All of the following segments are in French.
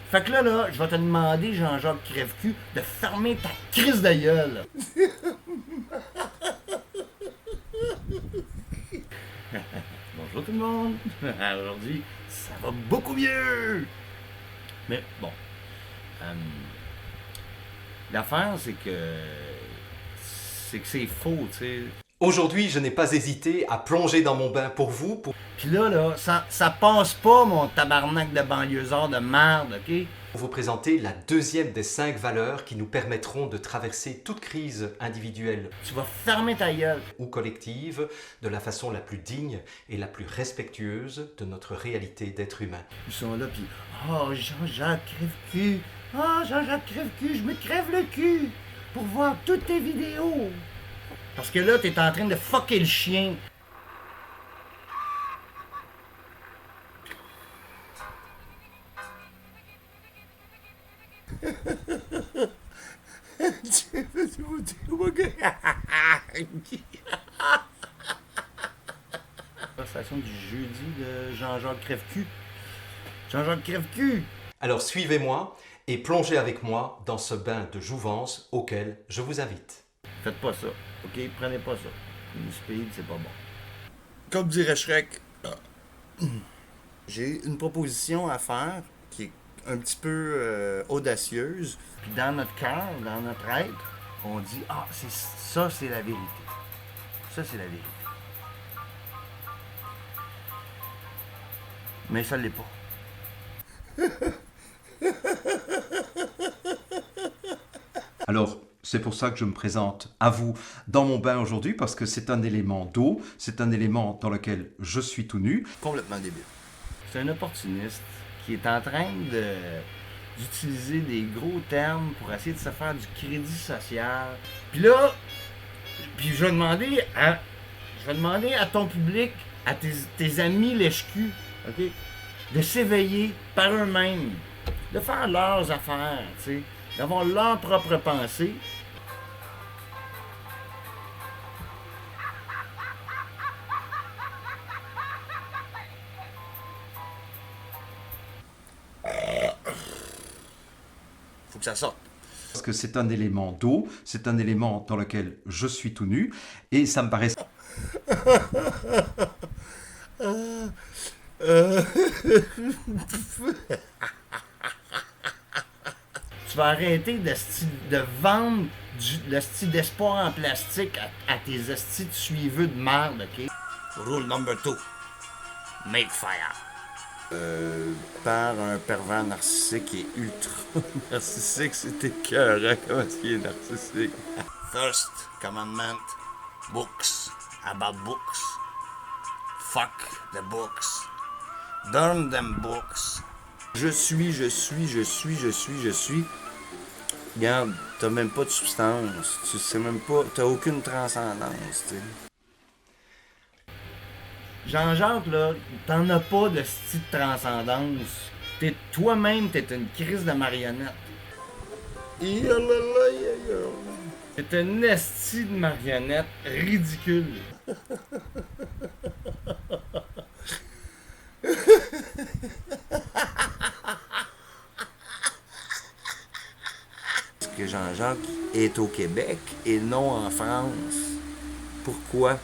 Fait que là, je vais te demander, Jean-Jacques Crève-Cul, de fermer ta crise de gueule. Bonjour tout le monde. Aujourd'hui, ça va beaucoup mieux. Mais bon, l'affaire, c'est que c'est faux, tu sais. Aujourd'hui, je n'ai pas hésité à plonger dans mon bain pour vous. Puis là, ça passe pas, mon tabarnak de banlieusard de merde, ok? Pour vous présenter la deuxième des 5 valeurs qui nous permettront de traverser toute crise individuelle Tu vas fermer ta gueule. ou collective de la façon la plus digne et la plus respectueuse de notre réalité d'être humain. Ils sont là, puis oh, Jean-Jacques Crève-Cul. Oh, Jean-Jacques Crève-Cul, je me crève le cul pour voir toutes tes vidéos. Parce que là, t'es en train de fucker le chien. Conversation du jeudi de Jean-Jacques Crève-Cul. Jean-Jacques Crève-Cul! Alors suivez-moi et plongez avec moi dans ce bain de jouvence auquel je vous invite. Faites pas ça, ok? Prenez pas ça. Une speed, c'est pas bon. Comme dirait Shrek. J'ai une proposition à faire qui est un petit peu audacieuse. Puis dans notre cœur, dans notre être, on dit ah, ça, c'est la vérité. Ça, c'est la vérité. Mais ça l'est pas. Alors, c'est pour ça que je me présente à vous dans mon bain aujourd'hui, parce que c'est un élément d'eau, c'est un élément dans lequel je suis tout nu. Complètement débile. C'est un opportuniste qui est en train d'utiliser des gros termes pour essayer de se faire du crédit social. Puis là, je vais demander à ton public, à tes amis lèche-cul, ok, de s'éveiller par eux-mêmes, de faire leurs affaires, tu sais, d'avoir leur propre pensée. Faut que ça sorte. Parce que c'est un élément d'eau, c'est un élément dans lequel je suis tout nu, et ça me paraît... Tu vas arrêter de vendre le style d'espoir en plastique à tes estis de suiveux de merde, ok? Rule number 2. Make fire. Par un pervers narcissique qui est ultra narcissique, c'est écœurant comment il est narcissique. First commandment. Books. About books. Fuck the books. Burn them books. Je suis. Regarde, t'as même pas de substance. Tu sais même pas, t'as aucune transcendance, tu sais. Jean-Jacques, là, t'en as pas de style de transcendance. Toi-même, t'es une crise de marionnette. C'est une esti de marionnette ridicule. Parce que Jean-Jacques est au Québec et non en France. Pourquoi?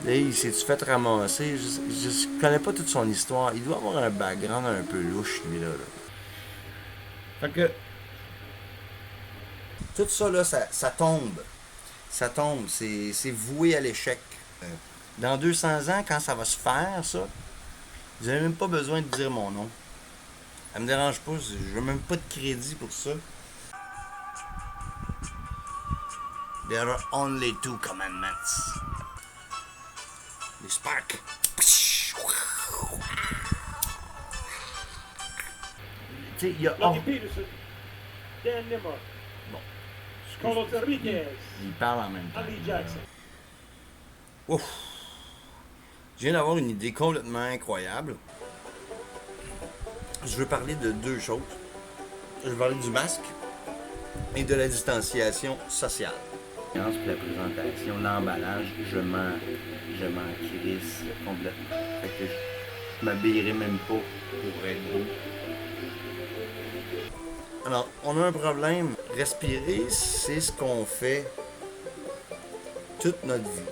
Là, il s'est-tu fait ramasser? Je connais pas toute son histoire. Il doit avoir un background un peu louche, lui-là. Fait que... Tout ça, là, ça tombe. Ça tombe. C'est voué à l'échec. Dans 200 ans, quand ça va se faire, ça, vous n'avez même pas besoin de dire mon nom. Ça me dérange pas. Je veux même pas de crédit pour ça. There are only 2 commandments. Les sparks. Tu sais, il y a... Lucky Peterson, Dan Nimmer, Bon. Carlos Enriquez, Il parle en même temps. Ali Jackson. Ouf. Je viens d'avoir une idée complètement incroyable. Je veux parler de 2 choses. Je veux parler du masque et de la distanciation sociale. Pour la présentation, l'emballage, je m'en crisse complètement. Fait que Je m'habillerai même pas pour être beau. Alors, on a un problème. Respirer, c'est ce qu'on fait toute notre vie.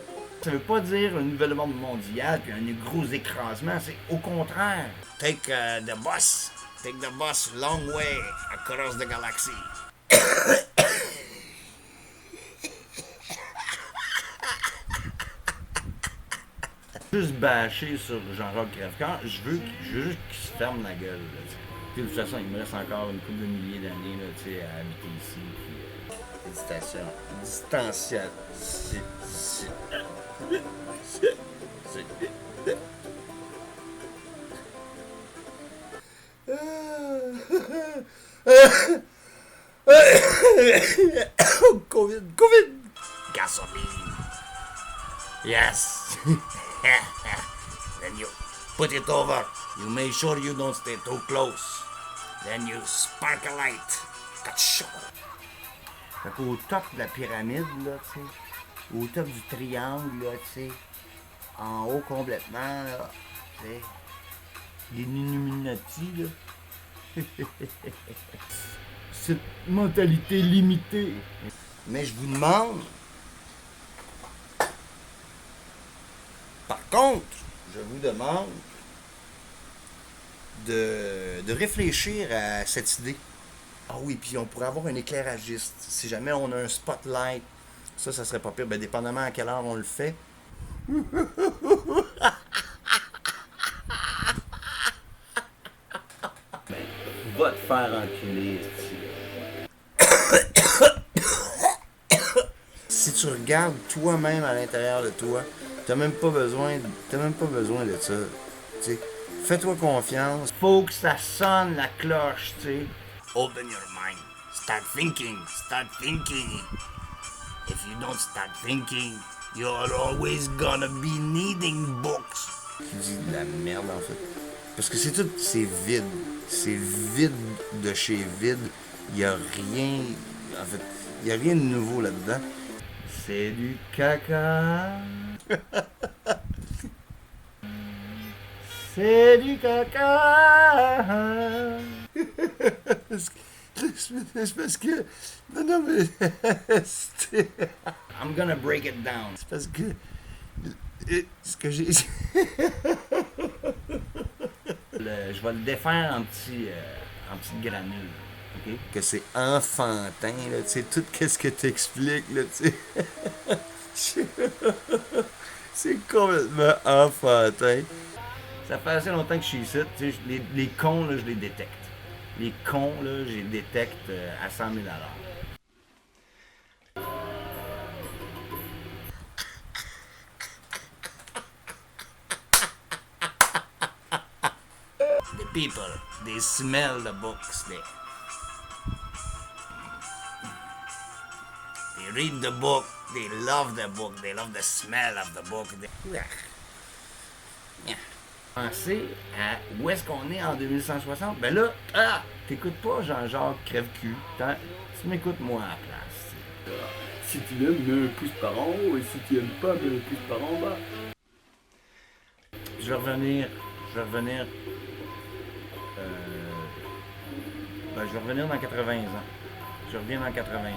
Ça veut pas dire un nouvel ordre mondial puis un gros écrasement, c'est au contraire. Take the bus. Take the bus long way across the galaxy. Juste bâcher sur Jean-Jacques Crèvecoeur, je veux juste qu'il se ferme la gueule. Là, t'sais. Puis, de toute façon, il me reste encore une couple de milliers d'années là, à habiter ici. Puis, distanciation. COVID! Gasoline. Yes. Then you put it over. You make sure you don't stay too close. Then you spark a light. Ka-chou. Fait qu'au top de la pyramide, là, tu sais, au top du triangle, là, tu sais, en haut complètement, là, tu sais, les Illuminati, là. Cette mentalité limitée. Mais je vous demande, par contre, je vous demande de réfléchir à cette idée. Ah oui, puis on pourrait avoir un éclairagiste. Si jamais on a un spotlight, ça serait pas pire. Ben, dépendamment à quelle heure on le fait. Ben, va te faire enculer, si tu regardes toi-même à l'intérieur de toi, t'as même pas besoin de ça. T'sais, fais-toi confiance. Faut que ça sonne la cloche, tu sais. Open your mind. Start thinking. Start thinking. If you don't start thinking, you're always gonna be needing books. Tu dis de la merde en fait. Parce que c'est vide. C'est vide de chez vide. Il y a rien. En fait, il y a rien de nouveau là-dedans. C'est du caca. C'est du caca. C'est parce que. Non, mais. I'm gonna break it down. C'est parce que. Ce que j'ai. Je vais le défaire en petites granules. Okay? Que c'est enfantin, là, tu sais, tout qu'est-ce que t'expliques, là, tu sais. C'est complètement enfantin. Ça fait assez longtemps que je suis ici, tu sais, les cons, là, je les détecte. Les cons, là, je les détecte à 100 000 $. The people, they smell the books. They read the book. They love the book. They love the smell of the book. Pensez à où est-ce qu'on est en 2160. Ben là, t'écoutes pas Jean-Jacques Crève-Cul. Tu m'écoutes moi à la place. Si tu l'aimes, mets un pouce par en haut. Et si tu aimes pas, mets un pouce par en bas. Je vais revenir. Je vais revenir dans 80 ans. Je reviens dans 80 ans.